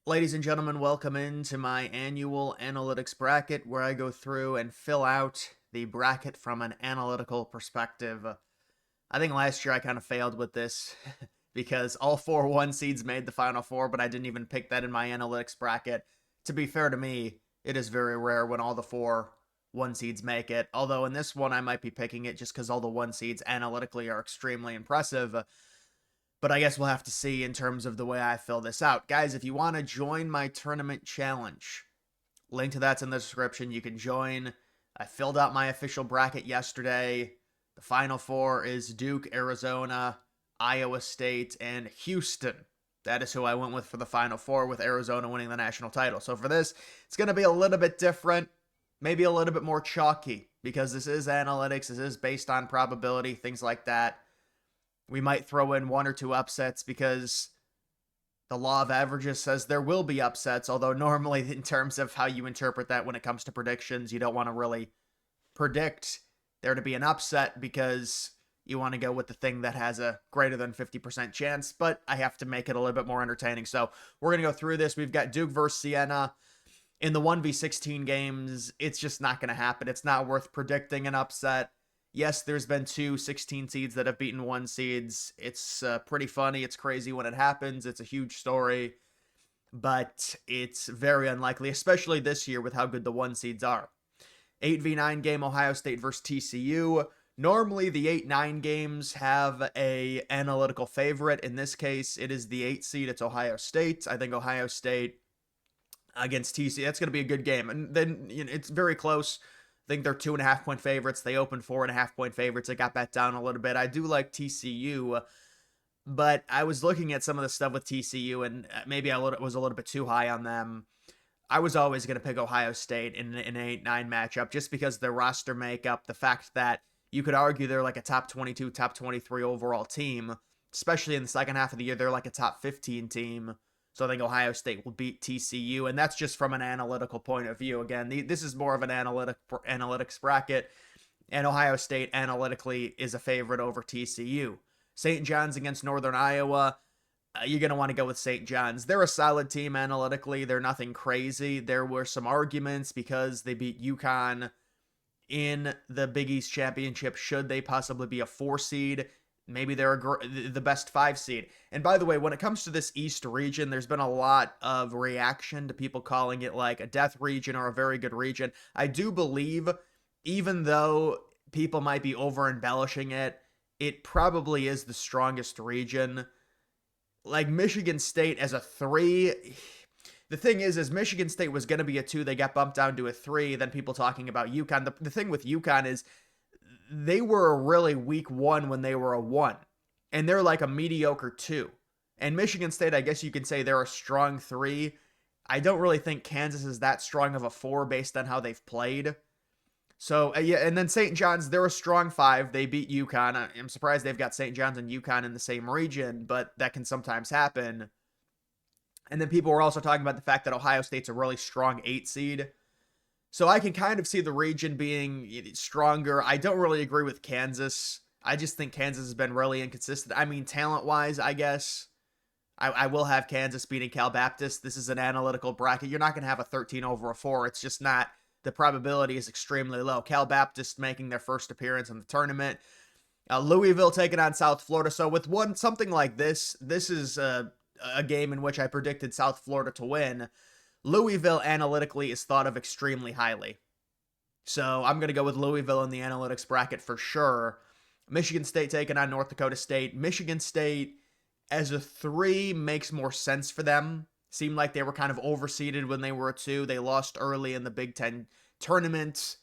Ladies and gentlemen, welcome into my annual analytics bracket where I go through and fill out the bracket from an analytical perspective. I think last year I kind of failed with this because all four one seeds made the final four, but I didn't even pick that in my analytics bracket. To be fair to me, it is very rare when all the four one seeds make it. Although in this one, I might be picking it just because all the one seeds analytically are extremely impressive. But I guess we'll have to see in terms of the way I fill this out. Guys, if you want to join my tournament challenge, link to that's in the description. You can join. I filled out my official bracket yesterday. The final four is Duke, Arizona, Iowa State, and Houston. That is who I went with for the final four, with Arizona winning the national title. So for this, it's going to be a little bit different, maybe a little bit more chalky, because this is analytics. This is based on probability, things like that. We might throw in one or two upsets because the law of averages says there will be upsets, although normally in terms of how you interpret that when it comes to predictions, you don't want to really predict there to be an upset because you want to go with the thing that has a greater than 50% chance, but I have to make it a little bit more entertaining. So we're going to go through this. We've got Duke versus Siena. In the 1v16 games, it's just not going to happen. It's not worth predicting an upset. Yes, there's been two 16 seeds that have beaten one seeds. It's pretty funny. It's crazy when it happens. It's a huge story, but it's very unlikely, especially this year with how good the one seeds are. 8v9 game, Ohio State versus TCU. Normally, the 8-9 games have a analytical favorite. In this case, it is the 8 seed. It's Ohio State. I think Ohio State against TCU, that's going to be a good game. And then it's very close. I think they're 2.5-point favorites. They opened 4.5-point favorites. They got bet down a little bit. I do like TCU, but I was looking at some of the stuff with TCU, and maybe I was a little bit too high on them. I was always going to pick Ohio State in an 8-9 matchup just because of their roster makeup, the fact that you could argue they're like a top 22, top 23 overall team, especially in the second half of the year. They're like a top 15 team. So I think Ohio State will beat TCU, and that's just from an analytical point of view. Again, this is more of an analytics bracket, and Ohio State analytically is a favorite over TCU. St. John's against Northern Iowa, you're going to want to go with St. John's. They're a solid team analytically. They're nothing crazy. There were some arguments because they beat UConn in the Big East Championship. Should they possibly be a 4 seed? Maybe they're the best 5 seed. And by the way, when it comes to this East region, there's been a lot of reaction to people calling it like a death region or a very good region. I do believe, even though people might be over embellishing it, it probably is the strongest region. Like Michigan State as a 3. The thing is Michigan State was going to be a 2. They got bumped down to a 3. Then people talking about UConn. The thing with UConn is they were a really weak 1 when they were a 1. And they're like a mediocre 2. And Michigan State, I guess you can say they're a strong 3. I don't really think Kansas is that strong of a 4 based on how they've played. So, yeah, and then St. John's, they're a strong 5. They beat UConn. I'm surprised they've got St. John's and UConn in the same region, but that can sometimes happen. And then people were also talking about the fact that Ohio State's a really strong 8 seed. So I can kind of see the region being stronger. I don't really agree with Kansas. I just think Kansas has been really inconsistent. I mean, talent-wise, I guess. I will have Kansas beating Cal Baptist. This is an analytical bracket. You're not going to have a 13 over a 4. It's just not. The probability is extremely low. Cal Baptist making their first appearance in the tournament. Louisville taking on South Florida. So with something like this, this is a game in which I predicted South Florida to win. Louisville analytically is thought of extremely highly. So I'm going to go with Louisville in the analytics bracket for sure. Michigan State taking on North Dakota State. Michigan State as a 3 makes more sense for them. Seemed like they were kind of overseeded when they were a 2. They lost early in the Big Ten tournament.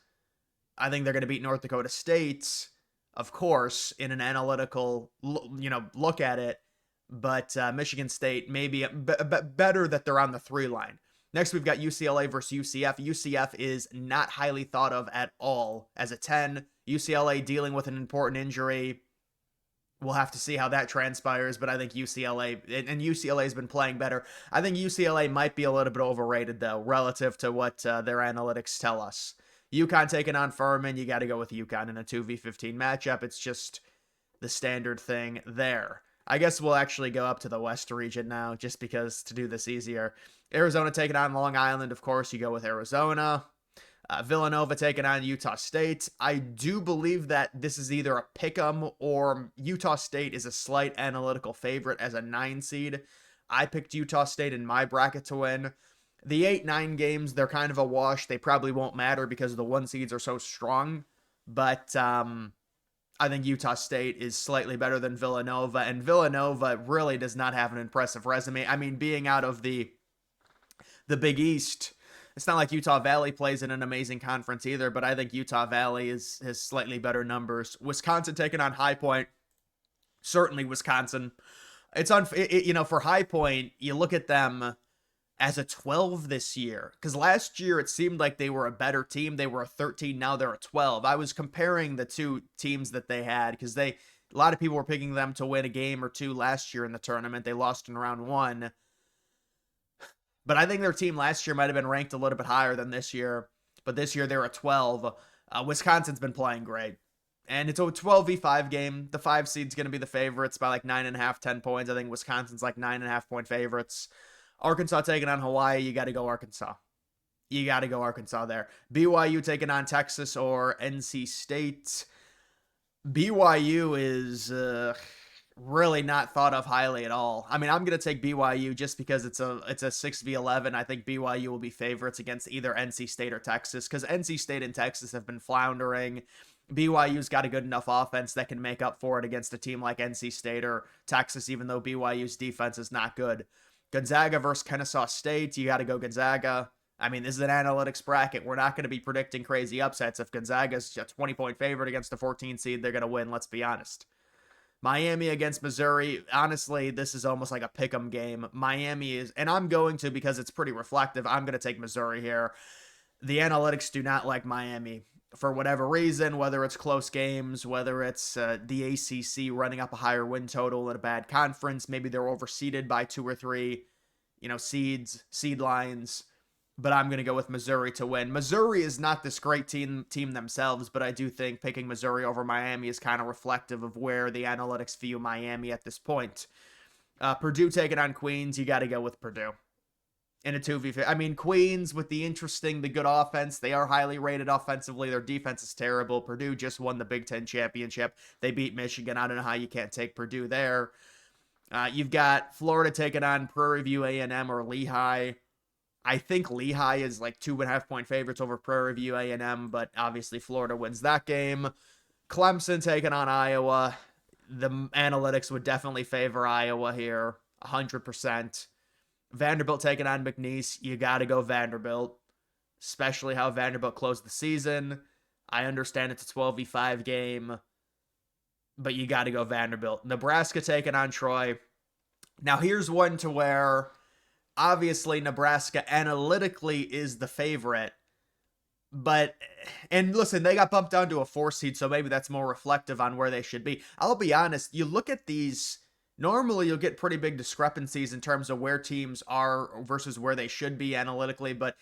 I think they're going to beat North Dakota State, of course, in an analytical look at it. But Michigan State maybe better that they're on the 3 line. Next, we've got UCLA versus UCF. UCF is not highly thought of at all as a 10. UCLA dealing with an important injury. We'll have to see how that transpires, but I think UCLA, and UCLA has been playing better. I think UCLA might be a little bit overrated, though, relative to what their analytics tell us. UConn taking on Furman. You got to go with UConn in a 2v15 matchup. It's just the standard thing there. I guess we'll actually go up to the West region now, just because to do this easier. Arizona taking on Long Island, of course, you go with Arizona. Villanova taking on Utah State. I do believe that this is either a pick 'em or Utah State is a slight analytical favorite as a 9 seed. I picked Utah State in my bracket to win. The 8-9 games, they're kind of a wash. They probably won't matter because the 1 seeds are so strong. But I think Utah State is slightly better than Villanova, and Villanova really does not have an impressive resume. I mean, being out of the Big East, it's not like Utah Valley plays in an amazing conference either, but I think Utah Valley has slightly better numbers. Wisconsin taking on High Point, certainly Wisconsin. It's for High Point, you look at them as a 12 this year, because last year it seemed like they were a better team. They were a 13, now they're a 12. I was comparing the two teams that they had, because a lot of people were picking them to win a game or two last year in the tournament. They lost in round 1. But I think their team last year might have been ranked a little bit higher than this year. But this year they're a 12. Wisconsin's been playing great. And it's a 12v5 game. The 5 seed's going to be the favorites by like 9.5, 10 points. I think Wisconsin's like 9.5 point favorites. Arkansas taking on Hawaii. You got to go Arkansas. You got to go Arkansas there. BYU taking on Texas or NC State. BYU is really not thought of highly at all. I mean, I'm going to take BYU just because it's a 6v11. I think BYU will be favorites against either NC State or Texas, because NC State and Texas have been floundering. BYU's got a good enough offense that can make up for it against a team like NC State or Texas, even though BYU's defense is not good. Gonzaga versus Kennesaw State. You got to go Gonzaga. I mean, this is an analytics bracket. We're not going to be predicting crazy upsets. If Gonzaga's a 20-point favorite against a 14 seed, they're going to win, let's be honest. Miami against Missouri. Honestly, this is almost like a pick 'em game. Miami is, and I'm going to, because it's pretty reflective, I'm going to take Missouri here. The analytics do not like Miami for whatever reason, whether it's close games, whether it's the ACC running up a higher win total in a bad conference. Maybe they're overseeded by 2 or 3, seed lines. But I'm going to go with Missouri to win. Missouri is not this great team themselves, but I do think picking Missouri over Miami is kind of reflective of where the analytics view Miami at this point. Purdue taking on Queens. You got to go with Purdue in a 2v5. I mean, Queens with the good offense. They are highly rated offensively. Their defense is terrible. Purdue just won the Big Ten championship. They beat Michigan. I don't know how you can't take Purdue there. You've got Florida taking on Prairie View A&M or Lehigh. I think Lehigh is like 2.5 point favorites over Prairie View A&M, but obviously Florida wins that game. Clemson taking on Iowa. The analytics would definitely favor Iowa here, 100%. Vanderbilt taking on McNeese. You got to go Vanderbilt, especially how Vanderbilt closed the season. I understand it's a 12v5 game, but you got to go Vanderbilt. Nebraska taking on Troy. Now here's one to where obviously Nebraska analytically is the favorite, and listen, they got bumped down to a 4 seed, so maybe that's more reflective on where they should be. I'll be honest, you look at these, normally you'll get pretty big discrepancies in terms of where teams are versus where they should be analytically, but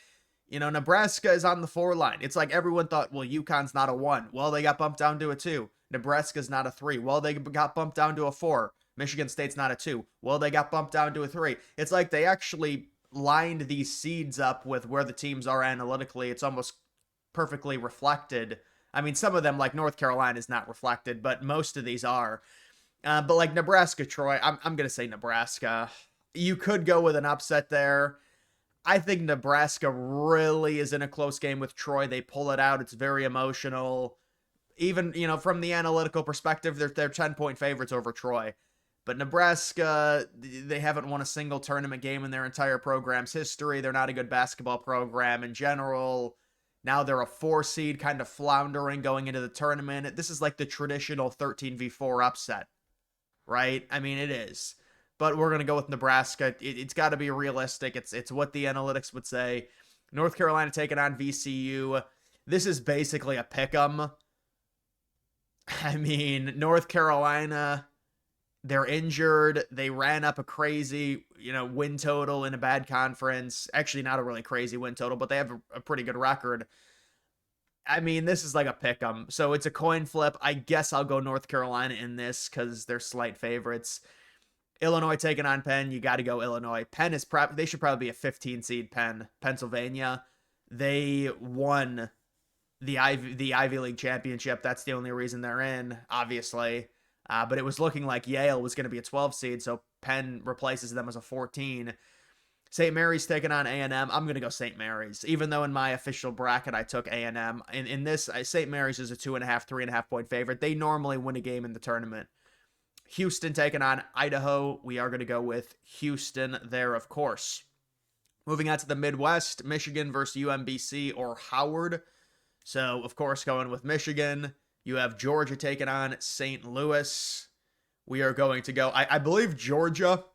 Nebraska is on the 4 line. It's like everyone thought, well, UConn's not a 1. Well, they got bumped down to a 2. Nebraska's not a 3. Well, they got bumped down to a 4. Michigan State's not a 2. Well, they got bumped down to a 3. It's like they actually lined these seeds up with where the teams are analytically. It's almost perfectly reflected. I mean, some of them, like North Carolina, is not reflected, but most of these are. But like Nebraska, Troy, I'm going to say Nebraska. You could go with an upset there. I think Nebraska really is in a close game with Troy. They pull it out. It's very emotional. Even, from the analytical perspective, they're 10-point favorites over Troy. But Nebraska, they haven't won a single tournament game in their entire program's history. They're not a good basketball program in general. Now they're a 4 seed, kind of floundering going into the tournament. This is like the traditional 13v4 upset, right? I mean, it is. But we're going to go with Nebraska. It's got to be realistic. It's what the analytics would say. North Carolina taking on VCU. This is basically a pick 'em. I mean, North Carolina, they're injured. They ran up a crazy, win total in a bad conference. Actually, not a really crazy win total, but they have a pretty good record. I mean, this is like a pick 'em. So it's a coin flip. I guess I'll go North Carolina in this because they're slight favorites. Illinois taking on Penn. You got to go Illinois. Penn is probably, they should probably be a 15 seed. Penn, Pennsylvania. They won the Ivy League championship. That's the only reason they're in, obviously. But it was looking like Yale was going to be a 12 seed, so Penn replaces them as a 14. St. Mary's taking on A&M. I'm going to go St. Mary's, even though in my official bracket I took A&M. In this, St. Mary's is a 2.5, 3.5 point favorite. They normally win a game in the tournament. Houston taking on Idaho. We are going to go with Houston there, of course. Moving on to the Midwest, Michigan versus UMBC or Howard. So, of course, going with Michigan. You have Georgia taking on St. Louis. We are going to go, I believe Georgia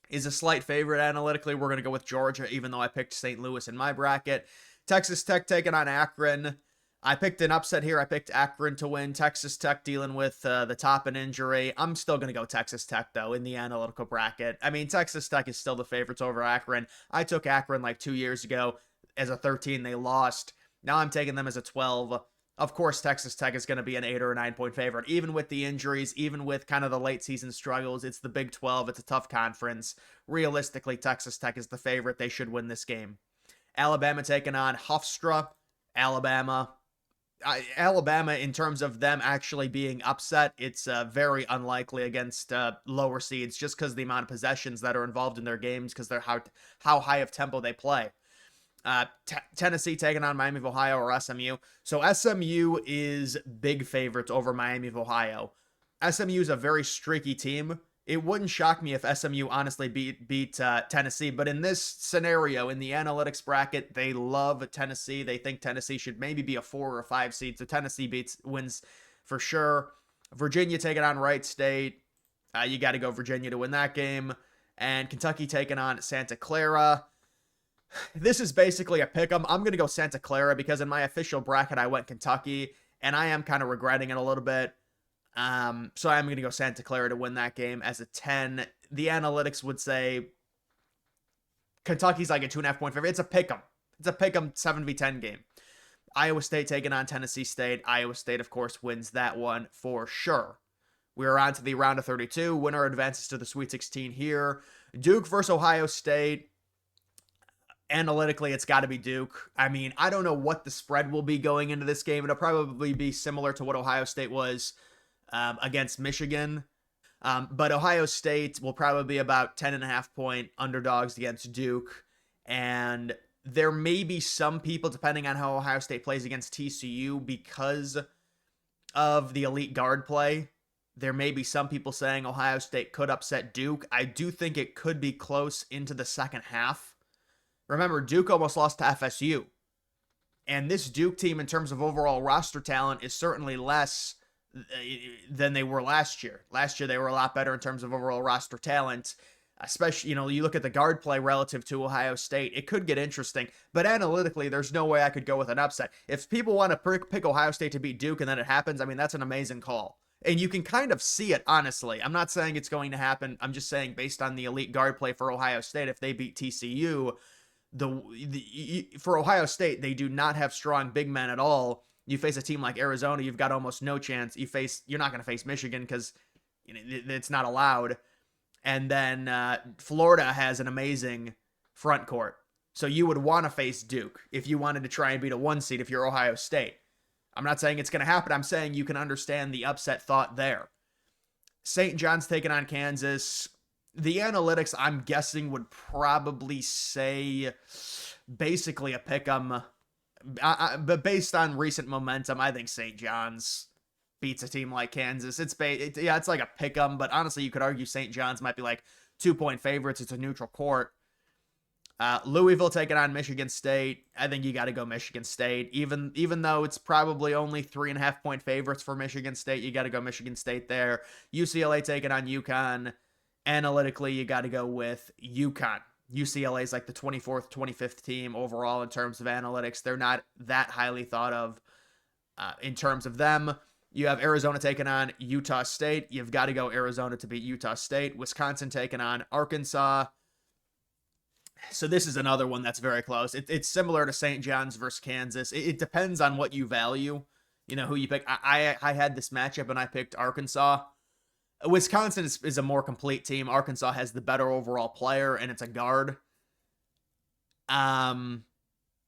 is a slight favorite analytically. We're going to go with Georgia, even though I picked St. Louis in my bracket. Texas Tech taking on Akron. I picked an upset here. I picked Akron to win. Texas Tech dealing with the Toppin injury. I'm still going to go Texas Tech, though, in the analytical bracket. I mean, Texas Tech is still the favorites over Akron. I took Akron like 2 years ago. As a 13, they lost. Now I'm taking them as a 12. Of course, Texas Tech is going to be an 8 or a 9 point favorite. Even with the injuries, even with kind of the late season struggles, it's the Big 12. It's a tough conference. Realistically, Texas Tech is the favorite. They should win this game. Alabama taking on Hofstra. Alabama, in terms of them actually being upset, it's very unlikely against lower seeds just because the amount of possessions that are involved in their games because they're how high of tempo they play. Tennessee taking on Miami of Ohio or SMU. So SMU is big favorites over Miami of Ohio. SMU is a very streaky team. It wouldn't shock me if SMU honestly beat Tennessee, but in this scenario, in the analytics bracket, they love Tennessee. They think Tennessee should maybe be a 4 or a 5 seed, so Tennessee wins for sure. Virginia taking on Wright State. You got to go Virginia to win that game. And Kentucky taking on Santa Clara. This is basically a pick 'em. I'm going to go Santa Clara because in my official bracket, I went Kentucky, and I am kind of regretting it a little bit. So I'm going to go Santa Clara to win that game as a 10. The analytics would say Kentucky's like a 2.5 point favorite. It's a pick 'em. It's a pick 'em 7v10 game. Iowa State taking on Tennessee State. Iowa State, of course, wins that one for sure. We are on to the round of 32. Winner advances to the Sweet 16 here. Duke versus Ohio State. Analytically, it's got to be Duke. I mean, I don't know what the spread will be going into this game. It'll probably be similar to what Ohio State was against Michigan. But Ohio State will probably be about 10.5 point underdogs against Duke. And there may be some people, depending on how Ohio State plays against TCU, because of the elite guard play, there may be some people saying Ohio State could upset Duke. I do think it could be close into the second half. Remember, Duke almost lost to FSU. And this Duke team, in terms of overall roster talent, is certainly less than they were last year. Last year, they were a lot better in terms of overall roster talent. Especially, you look at the guard play relative to Ohio State. It could get interesting. But analytically, there's no way I could go with an upset. If people want to pick Ohio State to beat Duke and then it happens, I mean, that's an amazing call. And you can kind of see it, honestly. I'm not saying it's going to happen. I'm just saying based on the elite guard play for Ohio State, if they beat TCU, for Ohio State, they do not have strong big men at all. You face a team like Arizona, you've got almost no chance. You're not going to face Michigan because it's not allowed. And then Florida has an amazing front court. So you would want to face Duke if you wanted to try and beat a 1 seed if you're Ohio State. I'm not saying it's going to happen. I'm saying you can understand the upset thought there. St. John's taking on Kansas. The analytics, I'm guessing, would probably say basically a pick 'em. But based on recent momentum, I think St. John's beats a team like Kansas. It's like a pick 'em, but honestly, you could argue St. John's might be like 2-point favorites. It's a neutral court. Louisville taking on Michigan State. I think you got to go Michigan State. Even though it's probably only 3.5 point favorites for Michigan State, you got to go Michigan State there. UCLA taking on UConn. Analytically, you got to go with UConn. UCLA is like the 24th, 25th team overall in terms of analytics. They're not that highly thought of in terms of them. You have Arizona taking on Utah State. You've got to go Arizona to beat Utah State. Wisconsin taking on Arkansas. So this is another one that's very close. It's similar to St. John's versus Kansas. It depends on what you value, who you pick. I had this matchup and I picked Arkansas. Wisconsin is a more complete team. Arkansas has the better overall player, and it's a guard. Um,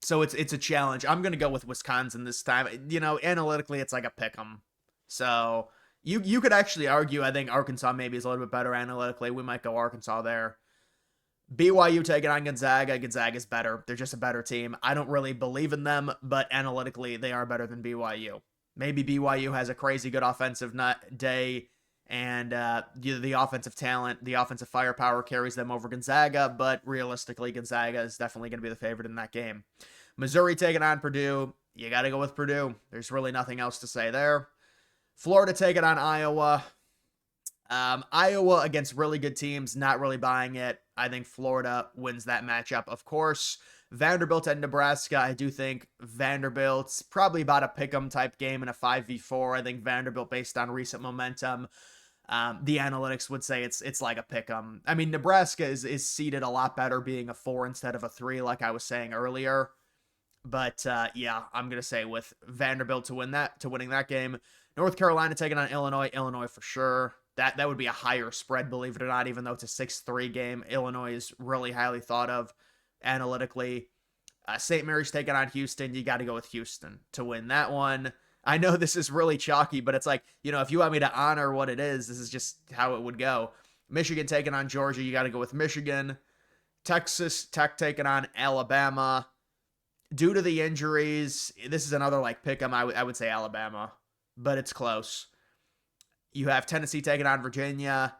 so it's a challenge. I'm gonna go with Wisconsin this time. You know, analytically, it's like a pick 'em. So you could actually argue. I think Arkansas maybe is a little bit better analytically. We might go Arkansas there. BYU taking on Gonzaga. Gonzaga's better. They're just a better team. I don't really believe in them, but analytically, they are better than BYU. Maybe BYU has a crazy good offensive day, and the offensive talent, the offensive firepower carries them over Gonzaga, but realistically, Gonzaga is definitely going to be the favorite in that game. Missouri taking on Purdue. You got to go with Purdue. There's really nothing else to say there. Florida taking on Iowa. Iowa against really good teams, not really buying it. I think Florida wins that matchup. Of course, Vanderbilt and Nebraska. I do think Vanderbilt's probably about a pick'em type game in a 5v4. I think Vanderbilt, based on recent momentum, the analytics would say it's like a pick'em. I mean, Nebraska is seeded a lot better, being a 4 instead of a 3, like I was saying earlier. But yeah, I'm gonna say with Vanderbilt to winning that game. North Carolina taking on Illinois. Illinois for sure. That would be a higher spread, believe it or not, even though it's a 6-3 game. Illinois is really highly thought of analytically. St. Mary's taking on Houston. You got to go with Houston to win that one. I know this is really chalky, but it's like, you know, if you want me to honor what it is, this is just how it would go. Michigan taking on Georgia. You got to go with Michigan. Texas Tech taking on Alabama. Due to the injuries, this is another like pick 'em. I would say Alabama, but it's close. You have Tennessee taking on Virginia.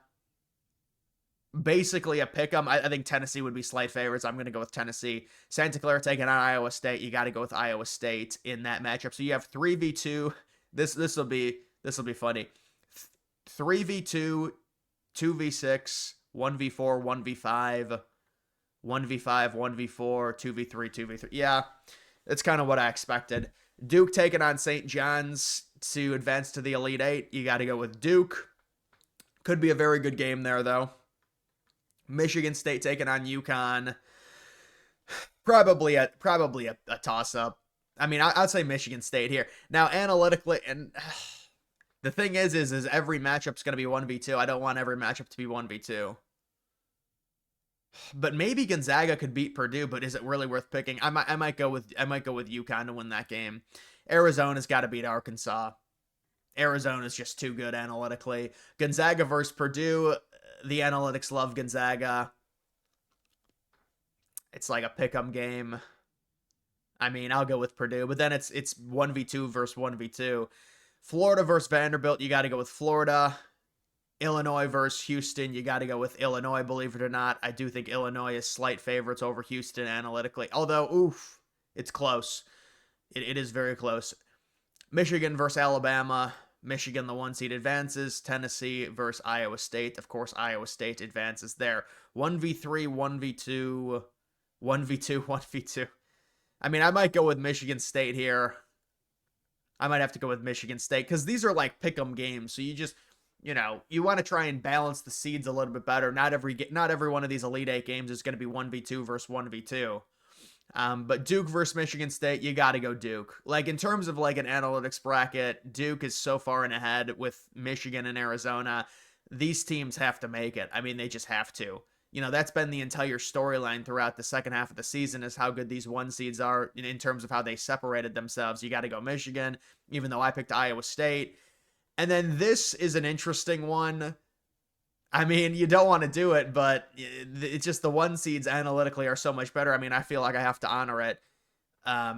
Basically a pick 'em. I think Tennessee would be slight favorites. I'm going to go with Tennessee. Santa Clara taking on Iowa State. You got to go with Iowa State in that matchup. So you have 3v2. This will be funny. 3v2, 2v6, 1v4, 1v5, 1v5, 1v4, 2v3, 2v3. Yeah, that's kind of what I expected. Duke taking on St. John's to advance to the Elite Eight. You got to go with Duke. Could be a very good game there, though. Michigan State taking on UConn. Probably a toss-up. I mean, I'd say Michigan State here. Now, analytically, and the thing is every matchup's going to be 1v2. I don't want every matchup to be 1v2. But maybe Gonzaga could beat Purdue, but is it really worth picking? I might go with UConn to win that game. Arizona's got to beat Arkansas. Arizona's just too good analytically. Gonzaga versus Purdue. The analytics love Gonzaga. It's like a pick-em game. I mean, I'll go with Purdue, but then it's 1v2 versus 1v2. Florida versus Vanderbilt. You got to go with Florida. Illinois versus Houston, you got to go with Illinois, believe it or not. I do think Illinois is slight favorites over Houston analytically. Although, it's close. It is very close. Michigan versus Alabama. Michigan, the 1 seed, advances. Tennessee versus Iowa State. Of course, Iowa State advances there. 1v3, 1v2, 1v2, 1v2. I mean, I might go with Michigan State here. I might have to go with Michigan State because these are like pick 'em games. So you just... You know, you want to try and balance the seeds a little bit better. Not every one of these Elite Eight games is going to be 1v2 versus 1v2. But Duke versus Michigan State, you got to go Duke. Like, in terms of like an analytics bracket, Duke is so far in ahead with Michigan and Arizona. These teams have to make it. I mean, they just have to. You know, that's been the entire storyline throughout the second half of the season, is how good these 1 seeds are in terms of how they separated themselves. You got to go Michigan, even though I picked Iowa State. And then this is an interesting one. I mean, you don't want to do it, but it's just the 1 seeds analytically are so much better. I mean, I feel like I have to honor it.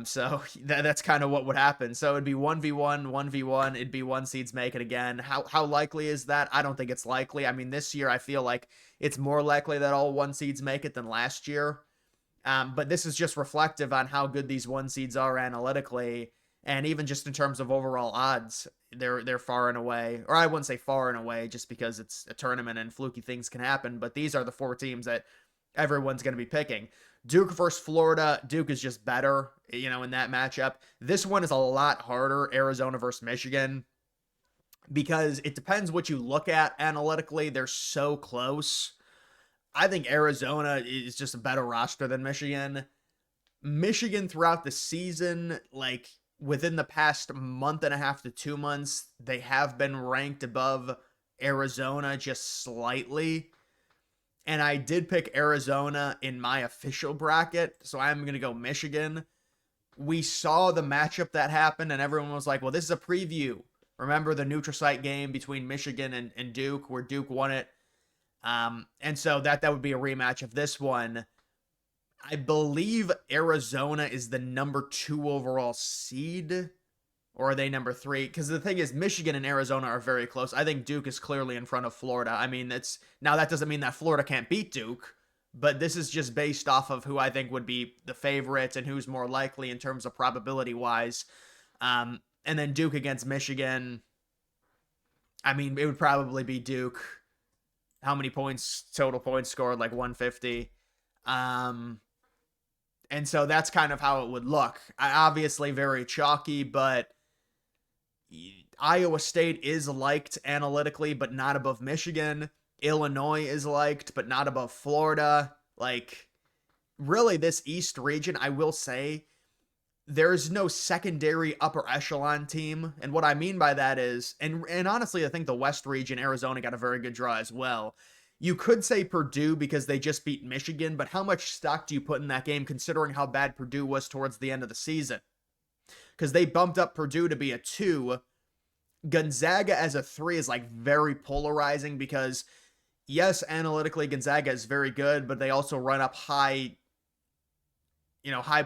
So that's kind of what would happen. So it'd be 1v1, 1v1. It'd be 1 seeds make it again. How likely is that? I don't think it's likely. I mean, this year I feel like it's more likely that all 1 seeds make it than last year. But this is just reflective on how good these 1 seeds are analytically. And even just in terms of overall odds, they're far and away, or I wouldn't say far and away just because it's a tournament and fluky things can happen, but these are the 4 teams that everyone's going to be picking. Duke versus Florida. Duke is just better, you know, in that matchup. This one is a lot harder, Arizona versus Michigan, because it depends what you look at analytically. They're so close. I think Arizona is just a better roster than Michigan. Michigan throughout the season, like, within the past month and a half to 2 months, they have been ranked above Arizona just slightly. And I did pick Arizona in my official bracket, so I'm going to go Michigan. We saw the matchup that happened, and everyone was like, well, this is a preview. Remember the neutral site game between Michigan and Duke, where Duke won it? And so that would be a rematch of this one. I believe Arizona is the number 2 overall seed, or are they number 3? Because the thing is, Michigan and Arizona are very close. I think Duke is clearly in front of Florida. I mean, it's now that doesn't mean that Florida can't beat Duke, but this is just based off of who I think would be the favorites and who's more likely in terms of probability wise. And then Duke against Michigan. I mean, it would probably be Duke. How many points, total points scored? Like 150. And so that's kind of how it would look. Obviously, very chalky, but Iowa State is liked analytically, but not above Michigan. Illinois is liked, but not above Florida. Like, really, this East region, I will say, there's no secondary upper echelon team. And what I mean by that is, and honestly, I think the West region, Arizona got a very good draw as well. You could say Purdue because they just beat Michigan, but how much stock do you put in that game considering how bad Purdue was towards the end of the season? Because they bumped up Purdue to be a 2. Gonzaga as a 3 is like very polarizing because, yes, analytically Gonzaga is very good, but they also run up high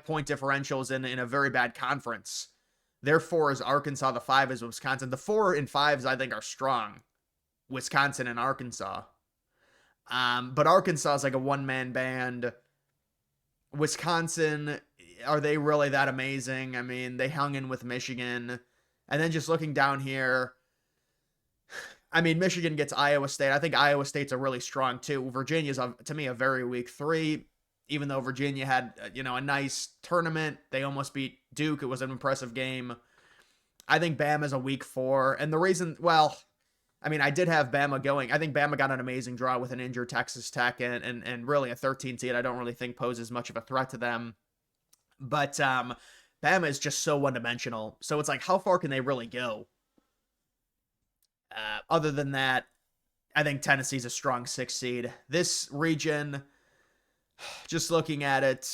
point differentials in a very bad conference. Their 4 is Arkansas, the 5 is Wisconsin. The 4 and 5s I think are strong. Wisconsin and Arkansas. But Arkansas is like a one-man band. Wisconsin, are they really that amazing? I mean, they hung in with Michigan. And then just looking down here, I mean, Michigan gets Iowa State. I think Iowa State's a really strong 2. Virginia's, to me, a very weak 3. Even though Virginia had, a nice tournament, they almost beat Duke. It was an impressive game. I think Bama's a weak 4. And the reason, well, I mean, I did have Bama going. I think Bama got an amazing draw with an injured Texas Tech and really a 13 seed. I don't really think poses much of a threat to them. But Bama is just so one-dimensional. So it's like, how far can they really go? Other than that, I think Tennessee's a strong 6 seed. This region, just looking at it,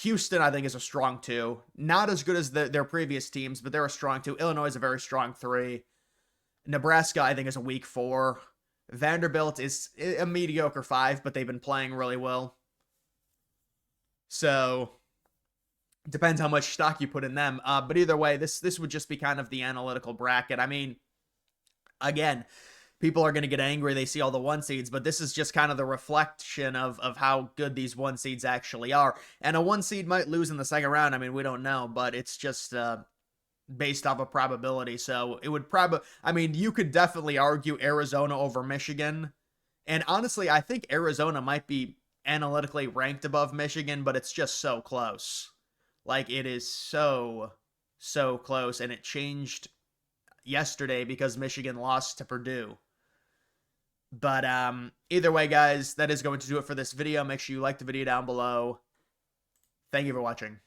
Houston, I think, is a strong 2. Not as good as their previous teams, but they're a strong 2. Illinois is a very strong 3. Nebraska, I think, is a weak 4. Vanderbilt is a mediocre 5, but they've been playing really well. So, depends how much stock you put in them. But either way, this would just be kind of the analytical bracket. I mean, again, people are going to get angry. They see all the 1 seeds, but this is just kind of the reflection of how good these 1 seeds actually are. And a 1 seed might lose in the second round. I mean, we don't know, but it's just based off of probability. So it would probably, I mean, you could definitely argue Arizona over Michigan. And honestly, I think Arizona might be analytically ranked above Michigan, but it's just so close. Like, it is so close. And it changed yesterday because Michigan lost to Purdue. But either way, guys, that is going to do it for this video. Make sure you like the video down below. Thank you for watching.